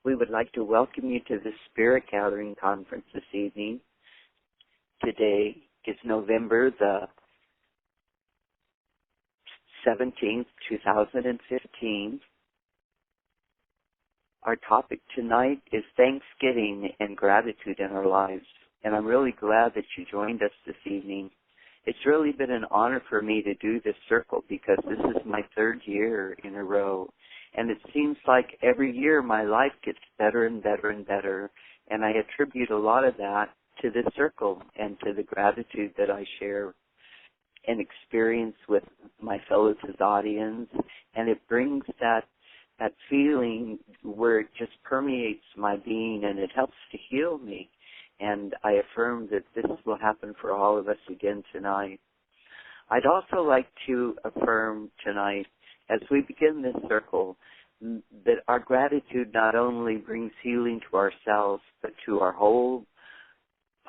We would like to welcome you to the Spirit Gathering Conference this evening. Today is November the 17th, 2015. Our topic tonight is Thanksgiving and gratitude in our lives. And I'm really glad that you joined us this evening. It's really been an honor for me to do this circle because this is my third year in a row. And it seems like every year my life gets better and better and better. And I attribute a lot of that to this circle and to the gratitude that I share and experience with my fellow Tzaddians. And it brings that feeling where it just permeates my being and it helps to heal me. And I affirm that this will happen for all of us again tonight. I'd also like to affirm tonight, as we begin this circle, that our gratitude not only brings healing to ourselves, but to our whole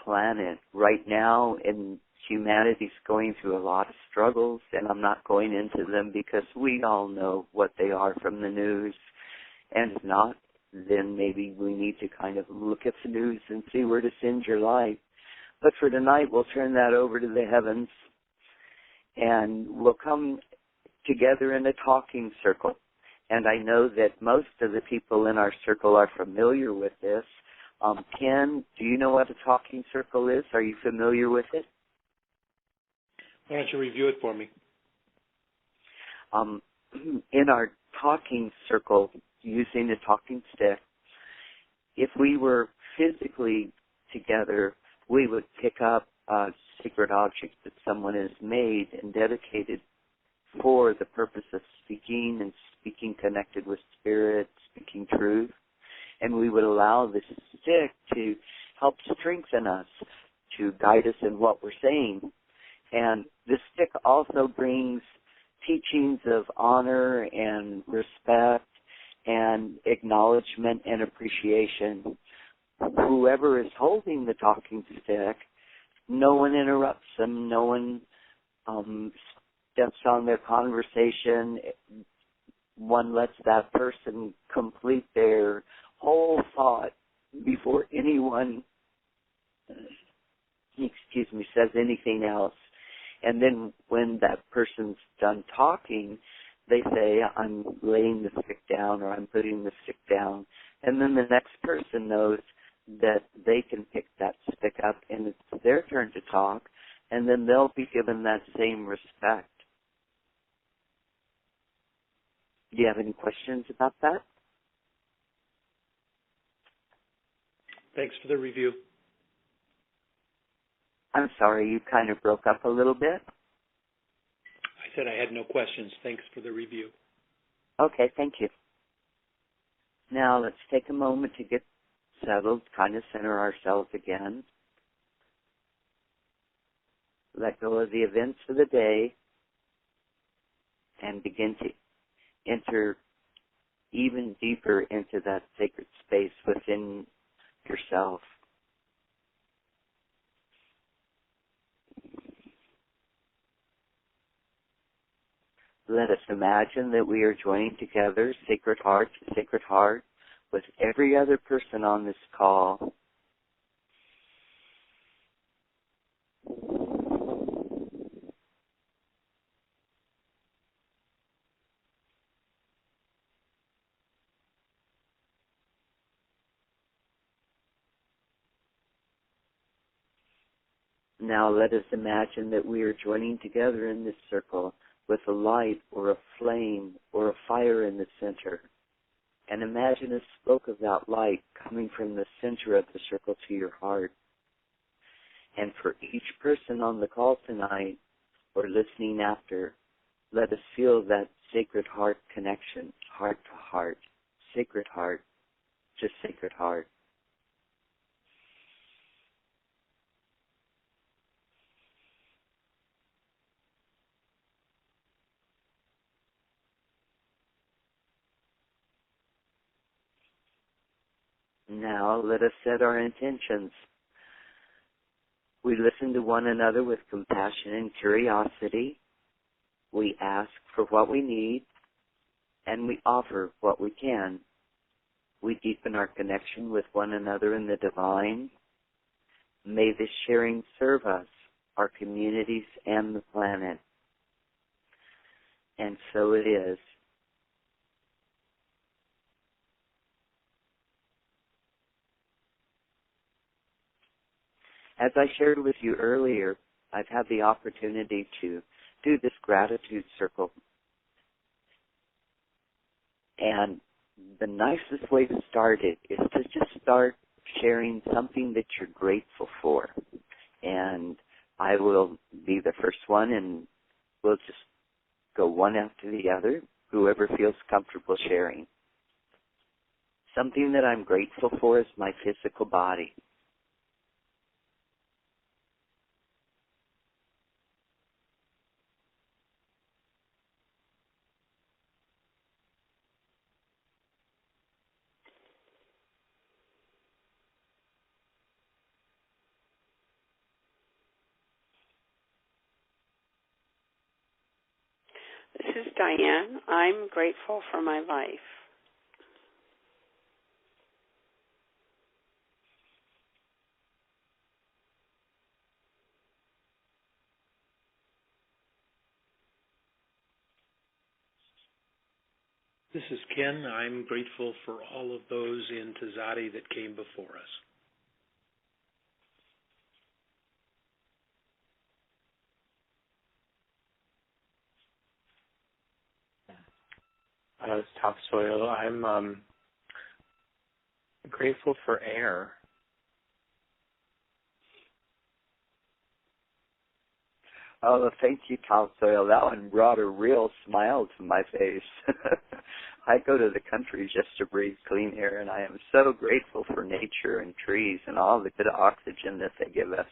planet. Right now, humanity's going through a lot of struggles, and I'm not going into them because we all know what they are from the news. And if not, then maybe we need to kind of look at the news and see where to send your life. But for tonight, we'll turn that over to the heavens, and we'll come together in a talking circle. And I know that most of the people in our circle are familiar with this. Ken, do you know what a talking circle is? Are you familiar with it? Why don't you review it for me? In our talking circle, using a talking stick, if we were physically together, we would pick up a sacred object that someone has made and dedicated for the purpose of speaking and speaking connected with spirit, speaking truth. And we would allow this stick to help strengthen us, to guide us in what we're saying. And this stick also brings teachings of honor and respect and acknowledgement and appreciation. Whoever is holding the talking stick, no one interrupts them, no one steps on their conversation. One lets that person complete their whole thought before anyone, says anything else. And then when that person's done talking, they say, I'm laying the stick down or I'm putting the stick down. And then the next person knows that they can pick that stick up and it's their turn to talk, and then they'll be given that same respect. Do you have any questions about that? Thanks for the review. I'm sorry, you kind of broke up a little bit. I said I had no questions. Thanks for the review. Okay, thank you. Now let's take a moment to get settled, kind of center ourselves again. Let go of the events of the day and begin to enter even deeper into that sacred space within yourself. Let us imagine that we are joining together, sacred heart to sacred heart, with every other person on this call. Now let us imagine that we are joining together in this circle with a light or a flame or a fire in the center. And imagine a spoke of that light coming from the center of the circle to your heart. And for each person on the call tonight or listening after, let us feel that sacred heart connection, heart to heart, sacred heart to sacred heart. Now let us set our intentions. We listen to one another with compassion and curiosity. We ask for what we need, and we offer what we can. we deepen our connection with one another in the divine. May this sharing serve us, our communities, and the planet. And so it is. As I shared with you earlier, I've had the opportunity to do this gratitude circle. And the nicest way to start it is to just start sharing something that you're grateful for. And I will be the first one, and we'll just go one after the other, whoever feels comfortable sharing. Something that I'm grateful for is my physical body. This is Diane. I'm grateful for my life. This is Ken. I'm grateful for all of those in Tzaddi that came before us. It's Topsoil. I'm grateful for air. Oh, thank you, Topsoil. That one brought a real smile to my face. I go to the country just to breathe clean air, and I am so grateful for nature and trees and all the good oxygen that they give us.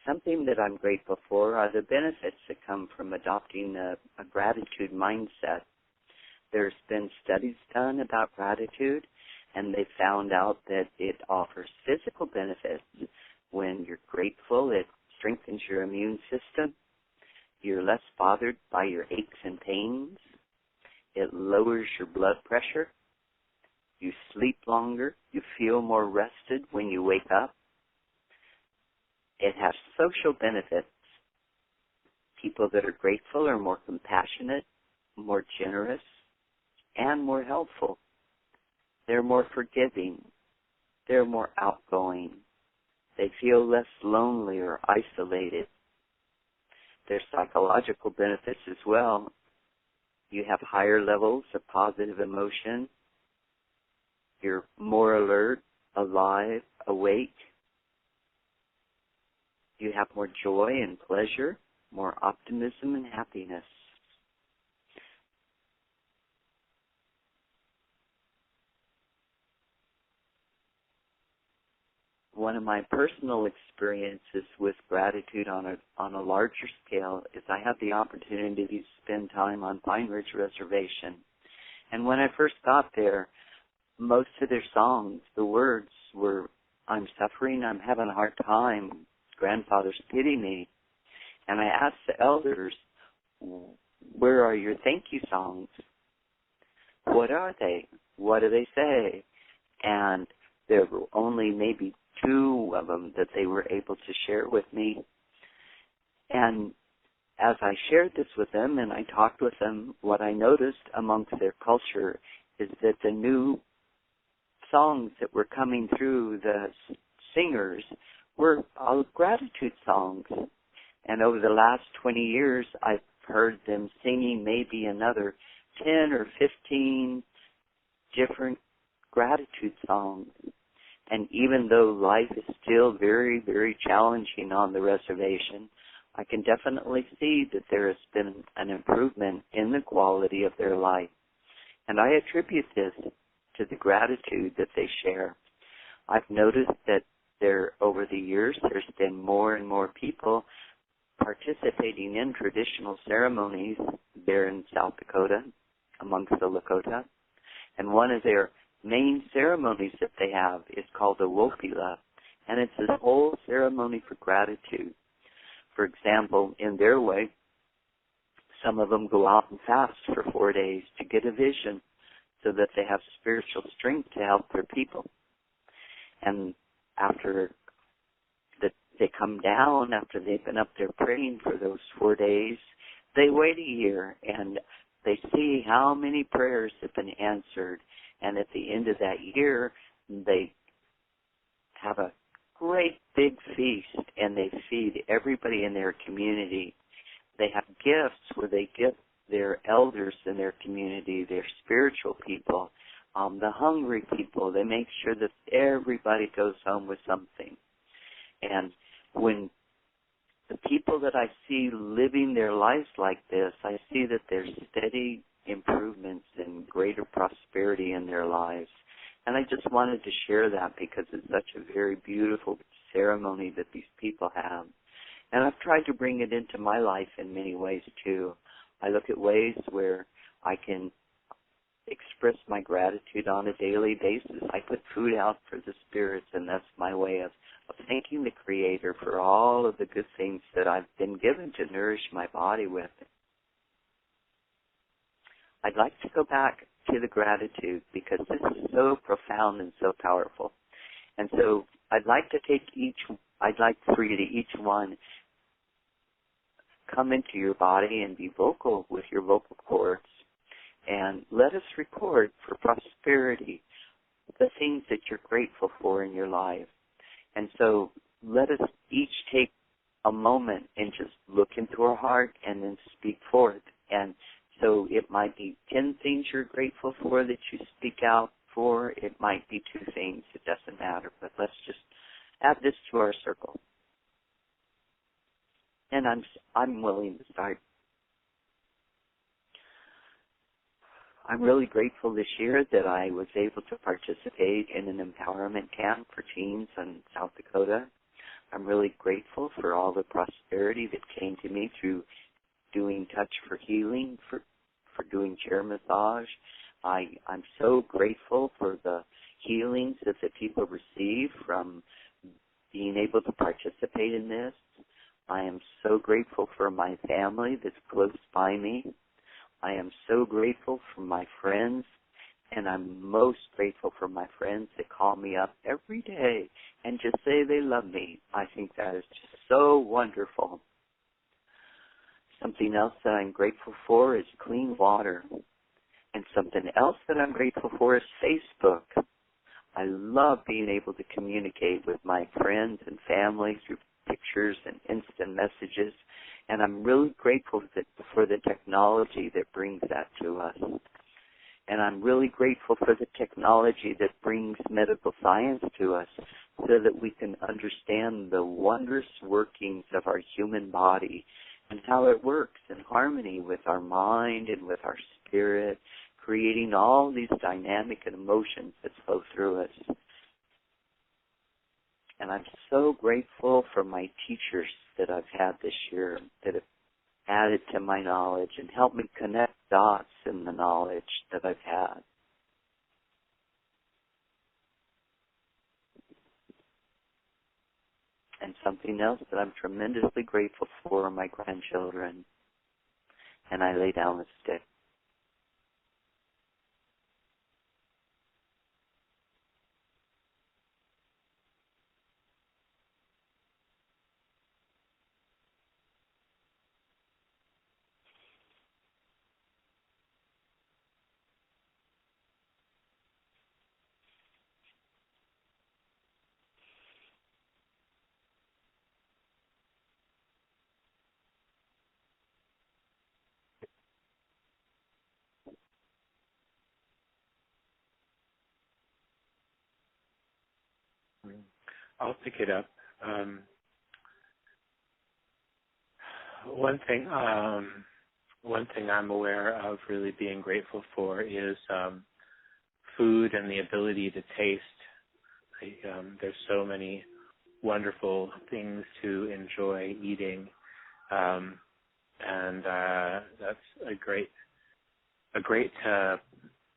Something that I'm grateful for are the benefits that come from adopting a gratitude mindset. There's been studies done about gratitude, and they found out that it offers physical benefits. When you're grateful, it strengthens your immune system. You're less bothered by your aches and pains. It lowers your blood pressure. You sleep longer. You feel more rested when you wake up. It has social benefits. People that are grateful are more compassionate, more generous, and more helpful. They're more forgiving. They're more outgoing. They feel less lonely or isolated. There's psychological benefits as well. You have higher levels of positive emotion. You're more alert, alive, awake. You have more joy and pleasure, more optimism and happiness. One of my personal experiences with gratitude on a larger scale is I had the opportunity to spend time on Pine Ridge Reservation. And when I first got there, most of their songs, the words were, "I'm suffering, I'm having a hard time, grandfather's pity me." And I asked the elders, "Where are your thank you songs? What are they? What do they say?" And there were only maybe 2 of them that they were able to share with me. And as I shared this with them and I talked with them, what I noticed amongst their culture is that the new songs that were coming through the singers were all gratitude songs. And over the last 20 years, I've heard them singing maybe another 10 or 15 different gratitude songs. And even though life is still very, very challenging on the reservation, I can definitely see that there has been an improvement in the quality of their life. And I attribute this to the gratitude that they share. I've noticed that over the years, there's been more and more people participating in traditional ceremonies there in South Dakota, amongst the Lakota. And one of their main ceremonies that they have is called the Wolfe, and it's this whole ceremony for gratitude. For example, in their way, some of them go out and fast for 4 days to get a vision so that they have spiritual strength to help their people. And after they come down, after they've been up there praying for those 4 days, they wait a year and they see how many prayers have been answered. And at the end of that year, they have a great big feast and they feed everybody in their community. They have gifts where they give their elders in their community, their spiritual people, the hungry people. They make sure that everybody goes home with something. And when the people that I see living their lives like this, I see that there's steady improvements and greater prosperity in their lives. And I just wanted to share that because it's such a very beautiful ceremony that these people have. And I've tried to bring it into my life in many ways too. I look at ways where I can express my gratitude on a daily basis. I put food out for the spirits, and that's my way of thanking the Creator for all of the good things that I've been given to nourish my body with. I'd like to go back to the gratitude because this is so profound and so powerful. And so I'd like for you to each one come into your body and be vocal with your vocal cords. And let us record for prosperity the things that you're grateful for in your life. And so let us each take a moment and just look into our heart and then speak forth. And so it might be 10 things you're grateful for that you speak out for. It might be 2 things. It doesn't matter. But let's just add this to our circle. And I'm willing to start. I'm really grateful this year that I was able to participate in an empowerment camp for teens in South Dakota. I'm really grateful for all the prosperity that came to me through doing touch for healing, for doing chair massage. I'm so grateful for the healings that the people receive from being able to participate in this. I am so grateful for my family that's close by me. I am so grateful for my friends, and I'm most grateful for my friends that call me up every day and just say they love me. I think that is just so wonderful. Something else that I'm grateful for is clean water. And something else that I'm grateful for is Facebook. I love being able to communicate with my friends and family through pictures and instant messages. And I'm really grateful for the technology that brings that to us. And I'm really grateful for the technology that brings medical science to us so that we can understand the wondrous workings of our human body and how it works in harmony with our mind and with our spirit, creating all these dynamic emotions that flow through us. And I'm so grateful for my teachers that I've had this year that have added to my knowledge and helped me connect dots in the knowledge that I've had. And something else that I'm tremendously grateful for are my grandchildren. And I lay down the stick. I'll pick it up. One thing I'm aware of really being grateful for is food and the ability to taste. There's so many wonderful things to enjoy eating, and that's a great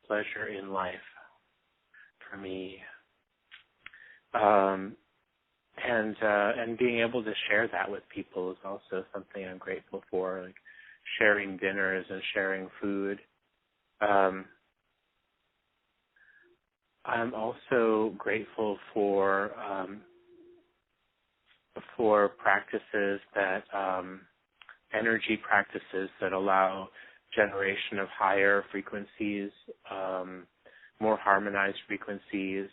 pleasure in life for me. And being able to share that with people is also something I'm grateful for, like sharing dinners and sharing food. I'm also grateful for practices that energy practices that allow generation of higher frequencies, more harmonized frequencies.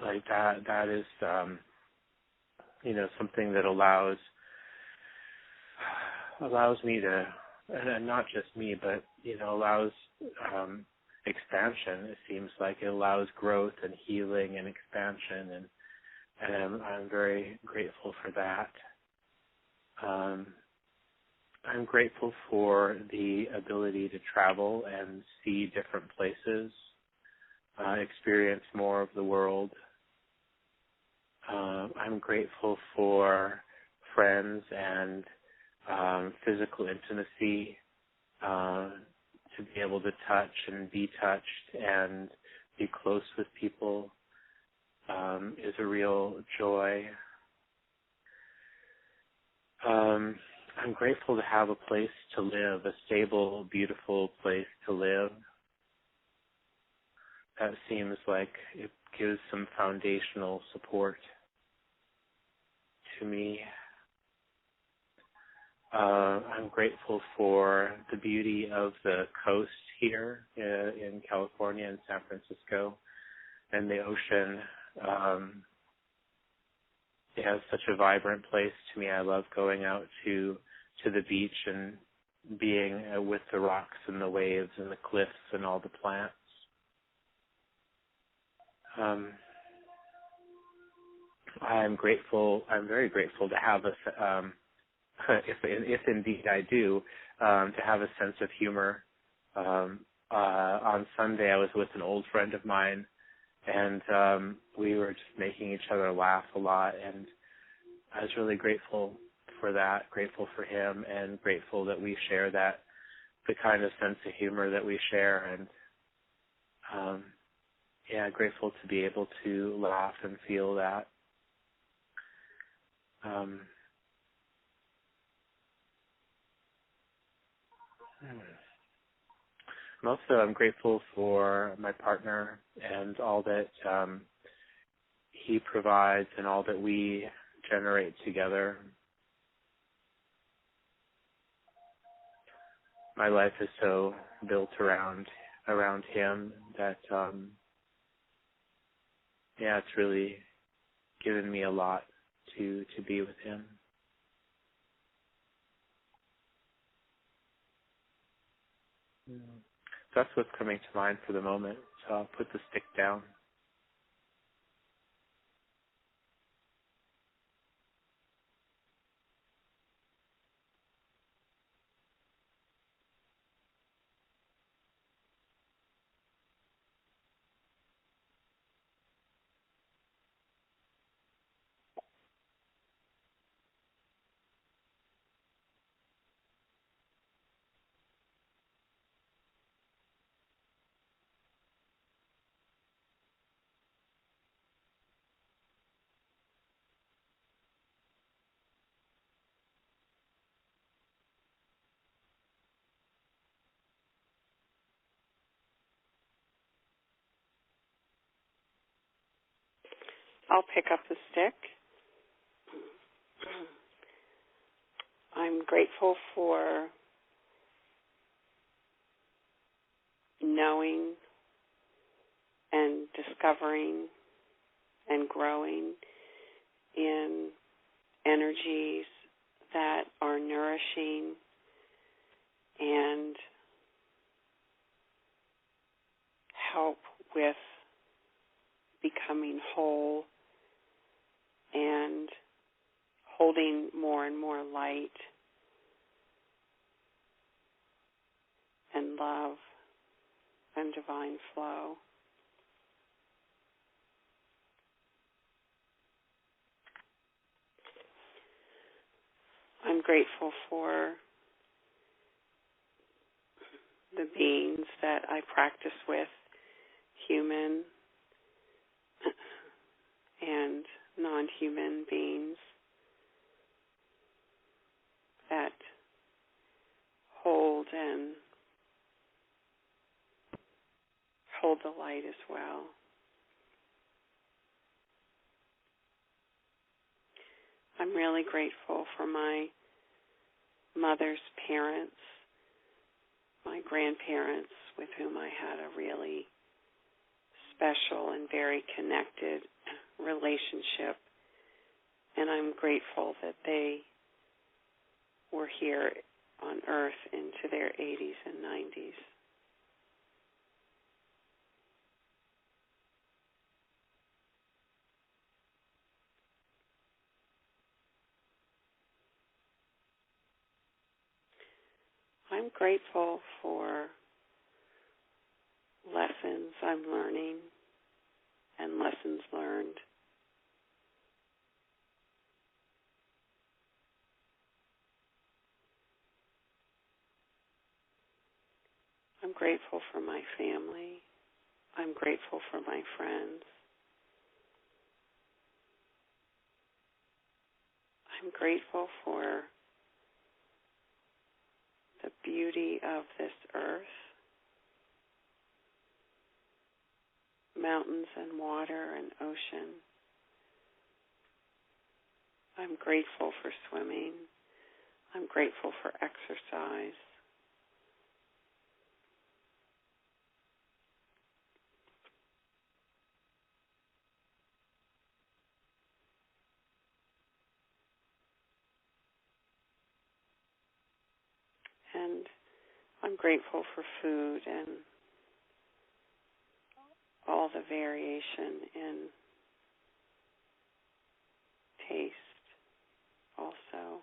Like that is something that allows me to, and not just me, but allows expansion. It seems like it allows growth and healing and expansion, and I'm very grateful for that. I'm grateful for the ability to travel and see different places, experience more of the world. I'm grateful for friends and physical intimacy, to be able to touch and be touched and be close with people is a real joy. I'm grateful to have a place to live, a stable, beautiful place to live. That seems like it gives some foundational support to me. I'm grateful for the beauty of the coast here in California and San Francisco and the ocean. It has such a vibrant place to me. I love going out to the beach and being with the rocks and the waves and the cliffs and all the plants. I'm very grateful to have if indeed I do, to have a sense of humor. On Sunday I was with an old friend of mine, and we were just making each other laugh a lot, and I was really grateful for that, grateful for him, and grateful that we share the kind of sense of humor that we share, and grateful to be able to laugh and feel that. I'm grateful for my partner and all that he provides and all that we generate together. My life is so built around him that it's really given me a lot to be with him. That's what's coming to mind for the moment, so I'll put the stick down. I'll pick up the stick. I'm grateful for knowing and discovering and growing in energies that are nourishing and help with becoming whole and holding more and more light and love and divine flow. I'm grateful for the beings that I practice with, human and non-human beings that hold the light as well. I'm really grateful for my mother's parents, my grandparents, with whom I had a really special and very connected relationship. And I'm grateful that they were here on earth into their 80s and 90s. I'm grateful for lessons I'm learning and lessons learned. I'm grateful for my family. I'm grateful for my friends. I'm grateful for the beauty of this earth, mountains and water and ocean. I'm grateful for swimming. I'm grateful for exercise. And I'm grateful for food and all the variation in taste also.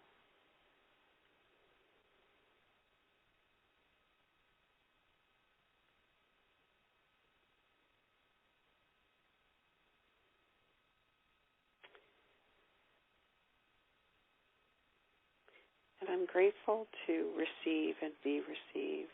And I'm grateful to receive and be received.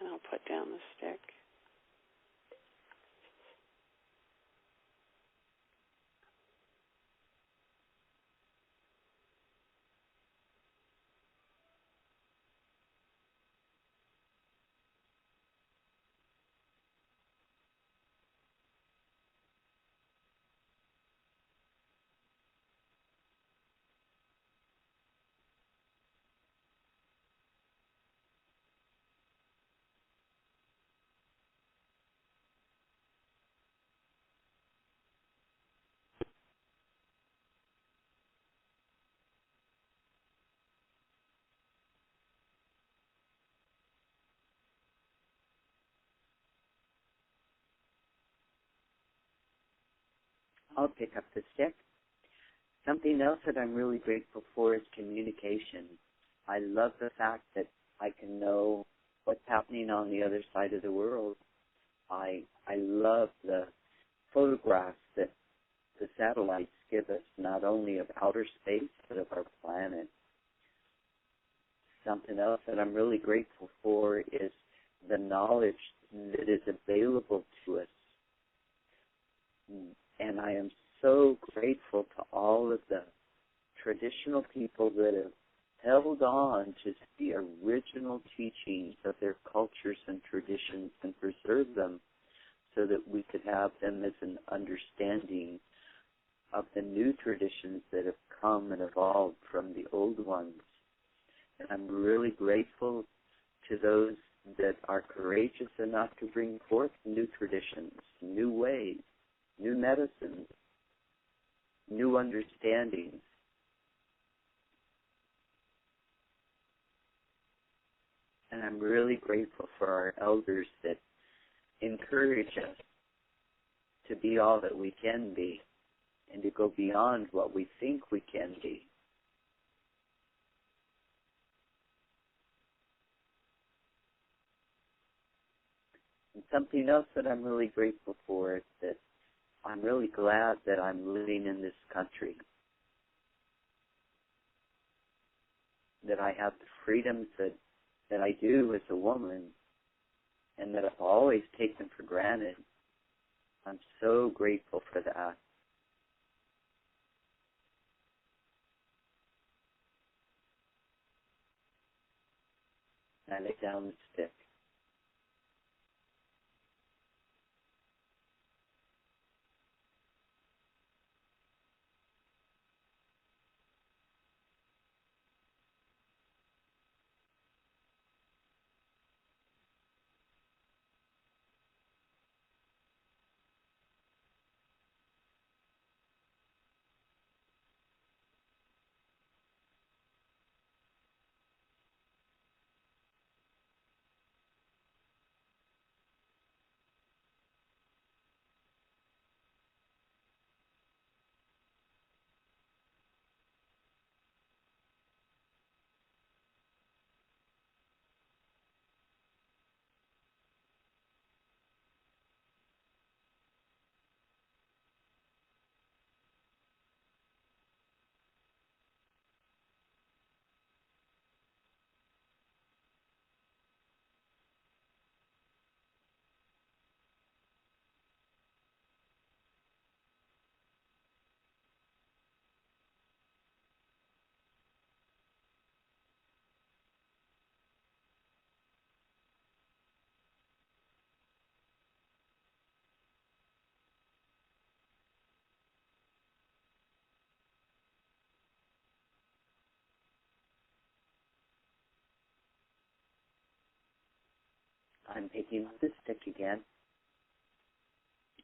And I'll put down the stick. I'll pick up the stick. Something else that I'm really grateful for is communication. I love the fact that I can know what's happening on the other side of the world. I love the photographs that the satellites give us, not only of outer space, but of our planet. Something else that I'm really grateful for is the knowledge that is available to us. And I am so grateful to all of the traditional people that have held on to the original teachings of their cultures and traditions and preserved them so that we could have them as an understanding of the new traditions that have come and evolved from the old ones. And I'm really grateful to those that are courageous enough to bring forth new traditions, new ways, new medicines. new understandings. And I'm really grateful for our elders that encourage us to be all that we can be and to go beyond what we think we can be. And something else that I'm really grateful for is that I'm really glad that I'm living in this country, that I have the freedoms that I do as a woman and that I've always taken for granted. I'm so grateful for that. I lay down the stick. I'm picking up the stick again,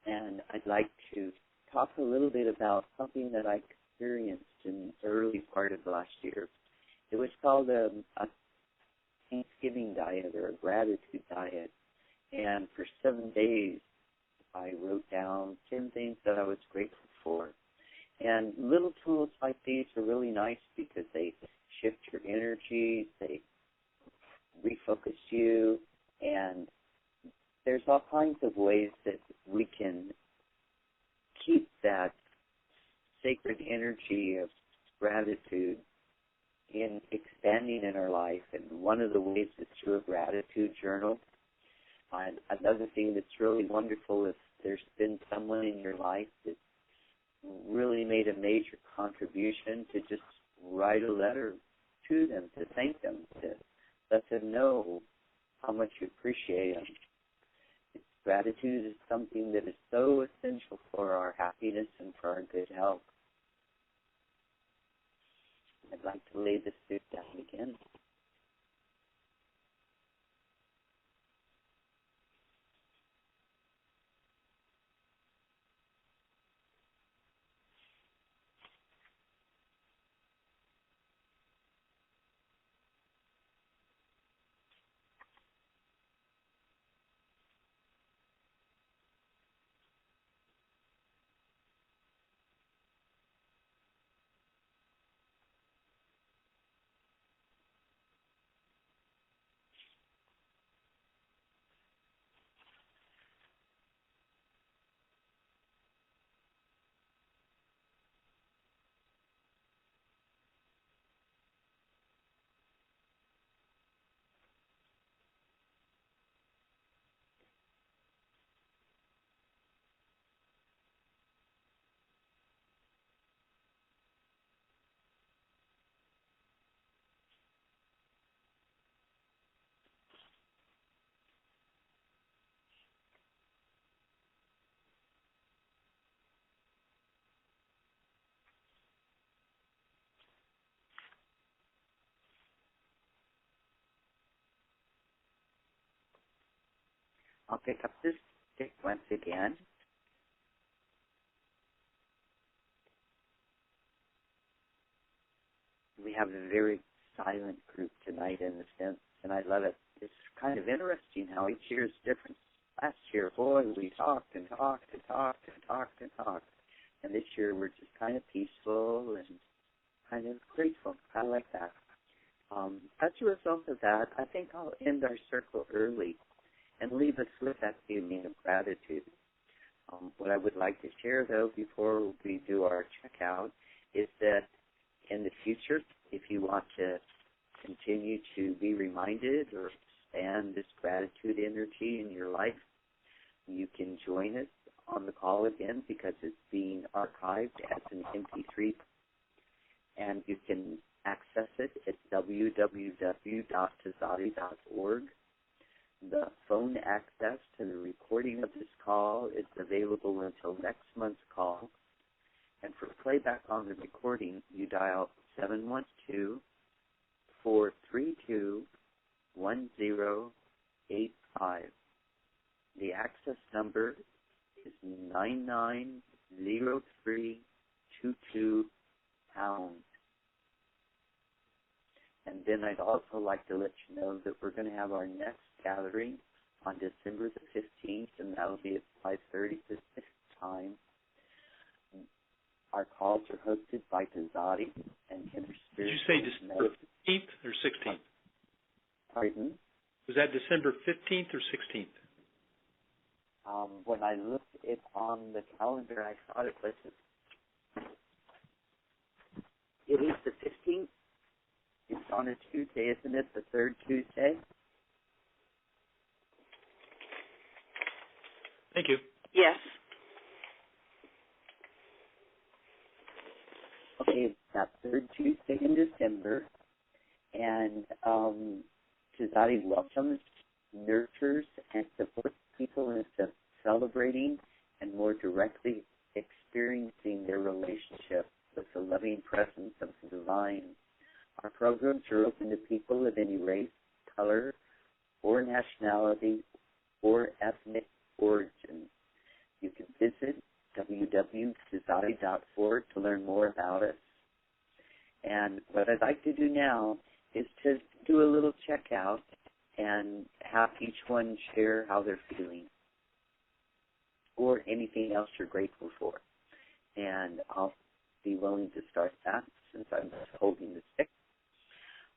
and I'd like to talk a little bit about something that I experienced in the early part of last year. It was called a Thanksgiving diet or a gratitude diet, and for 7 days I wrote down 10 things that I was grateful for. And little tools like these are really nice because they shift your energy, they refocus you, and there's all kinds of ways that we can keep that sacred energy of gratitude in expanding in our life. And one of the ways is through a gratitude journal. And another thing that's really wonderful is there's been someone in your life that really made a major contribution to just write a letter to them, to thank them, to let them know how much you appreciate them. Gratitude is something that is so essential for our happiness and for our good health. I'd like to lay this stick down again. I'll pick up this stick once again. we have a very silent group tonight in a sense, and I love it. It's kind of interesting how each year is different. Last year, boy, we talked and talked and talked and talked and talked. And this year we're just kind of peaceful and kind of grateful. I like that. As a result of that, I think I'll end our circle early and leave us with that feeling of gratitude. What I would like to share, though, before we do our checkout, is that in the future, if you want to continue to be reminded or expand this gratitude energy in your life, you can join us on the call again because it's being archived as an MP3, and you can access it at www.tzaddi.org. The phone access to the recording of this call is available until next month's call, and for playback on the recording, you dial 712-432-1085. The access number is 990322#. And then I'd also like to let you know that we're going to have our next gathering on December the 15th, and that'll be at 5:30 Pacific time. Our calls are hosted by Tzaddi and Inner Spirit. Did you say December 15th or 16th? Pardon? Was that December 15th or 16th? When I looked it on the calendar, I thought it was. It is the 15th. It's on a Tuesday, isn't it? The third Tuesday? Thank you. Yes. Okay, it's that third Tuesday in December. And Tzaddi welcomes, nurtures, and supports people in celebrating and more directly experiencing their relationship with the loving presence of the divine. Our programs are open to people of any race, color, or nationality, or ethnic origin. You can visit www.tzaddi.org to learn more about us. And what I'd like to do now is to do a little checkout and have each one share how they're feeling or anything else you're grateful for. And I'll be willing to start that since I'm just holding the stick.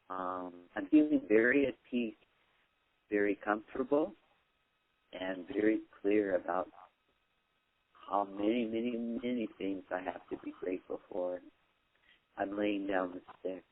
I'm feeling very at peace, very comfortable, and very clear about how many, many, many things I have to be grateful for. I'm laying down the stick.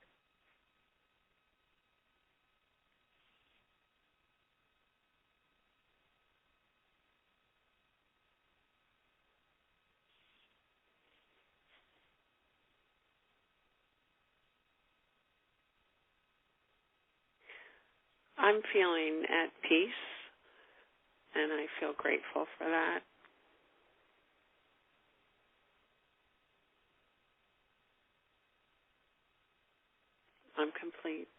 I'm feeling at peace, and I feel grateful for that. I'm complete.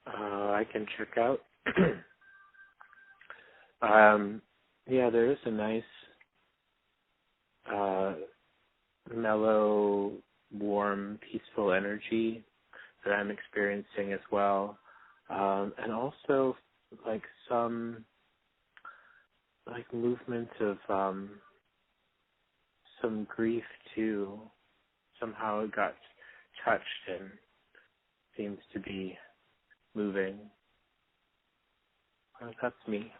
I can check out. Yeah, there is a nice mellow, warm, peaceful energy that I'm experiencing as well. And also like some movement of some grief too. Somehow it got touched and seems to be moving. That's me.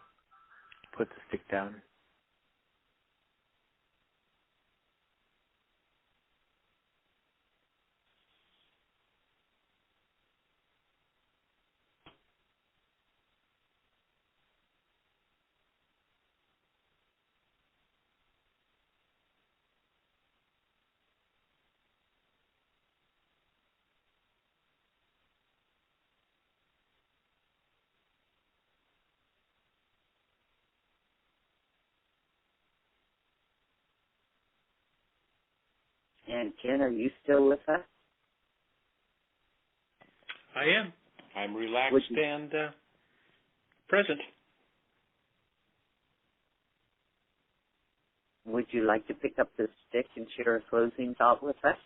Put the stick down. And Ken, are you still with us? I am. I'm relaxed and present. would you like to pick up the stick and share a closing thought with us?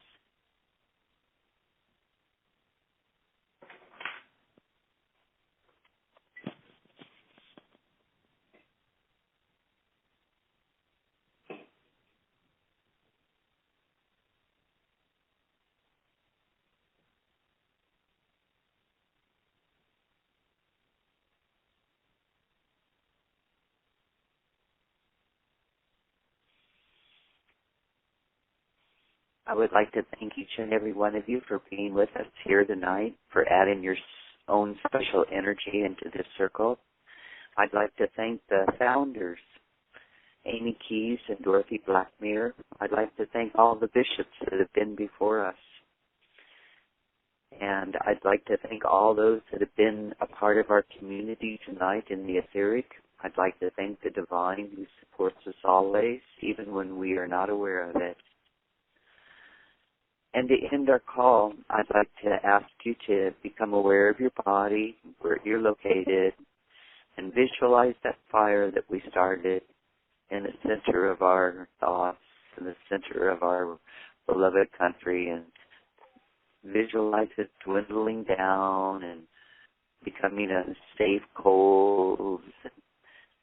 I would like to thank each and every one of you for being with us here tonight, for adding your own special energy into this circle. I'd like to thank the founders, Amy Keyes and Dorothy Blackmere. I'd like to thank all the bishops that have been before us. And I'd like to thank all those that have been a part of our community tonight in the etheric. I'd like to thank the divine who supports us always, even when we are not aware of it. And to end our call, I'd like to ask you to become aware of your body, where you're located, and visualize that fire that we started in the center of our thoughts, in the center of our beloved country, and visualize it dwindling down and becoming a safe coals.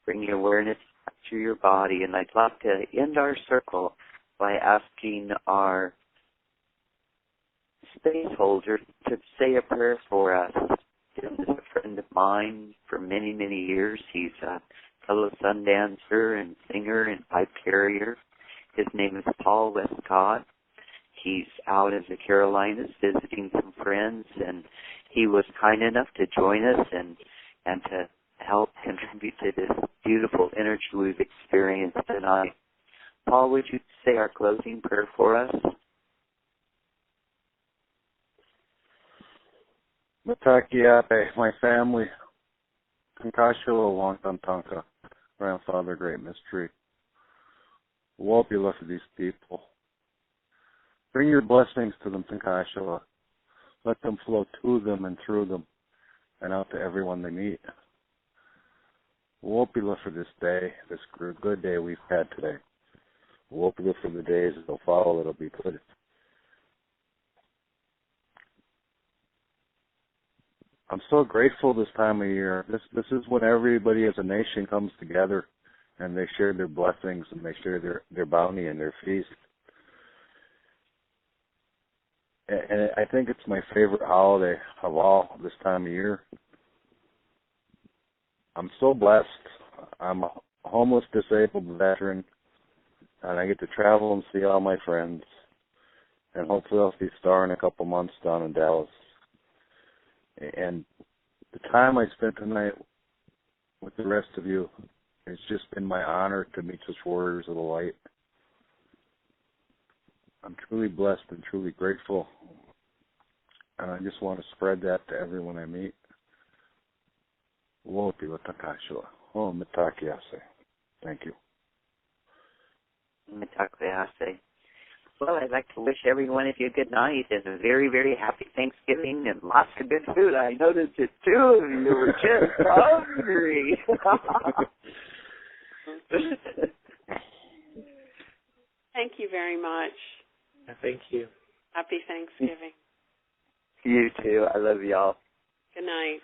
Bring your awareness back to your body. And I'd like to end our circle by asking our space holder to say a prayer for us. This is a friend of mine for many, many years. He's a fellow Sundancer and singer and pipe carrier. His name is Paul Westcott. He's out in the Carolinas visiting some friends, and he was kind enough to join us and to help contribute to this beautiful energy we've experienced tonight. Paul, would you say our closing prayer for us? Matakiape, my family, Tankashila Wantantanka, grandfather, great mystery. Wopula for these people. Bring your blessings to them, Tankashila. Let them flow to them and through them and out to everyone they meet. Wopula for this day, this good day we've had today. Wopula for the days that'll follow, that'll be good. I'm so grateful this time of year. This is when everybody as a nation comes together and they share their blessings and they share their bounty and their feast. And I think it's my favorite holiday of all this time of year. I'm so blessed. I'm a homeless, disabled veteran, and I get to travel and see all my friends. And hopefully I'll see Star in a couple months down in Dallas. And the time I spent tonight with the rest of you, it's just been my honor to meet such warriors of the light. I'm truly blessed and truly grateful, and I just want to spread that to everyone I meet. Wopi watakashila. Oh, mitakiase. Thank you. Mitakiase. Well, I'd like to wish every one of you a good night and a very, very happy Thanksgiving and lots of good food. I noticed that two of you were just hungry. Thank you very much. Thank you. Happy Thanksgiving. You too. I love y'all. Good night.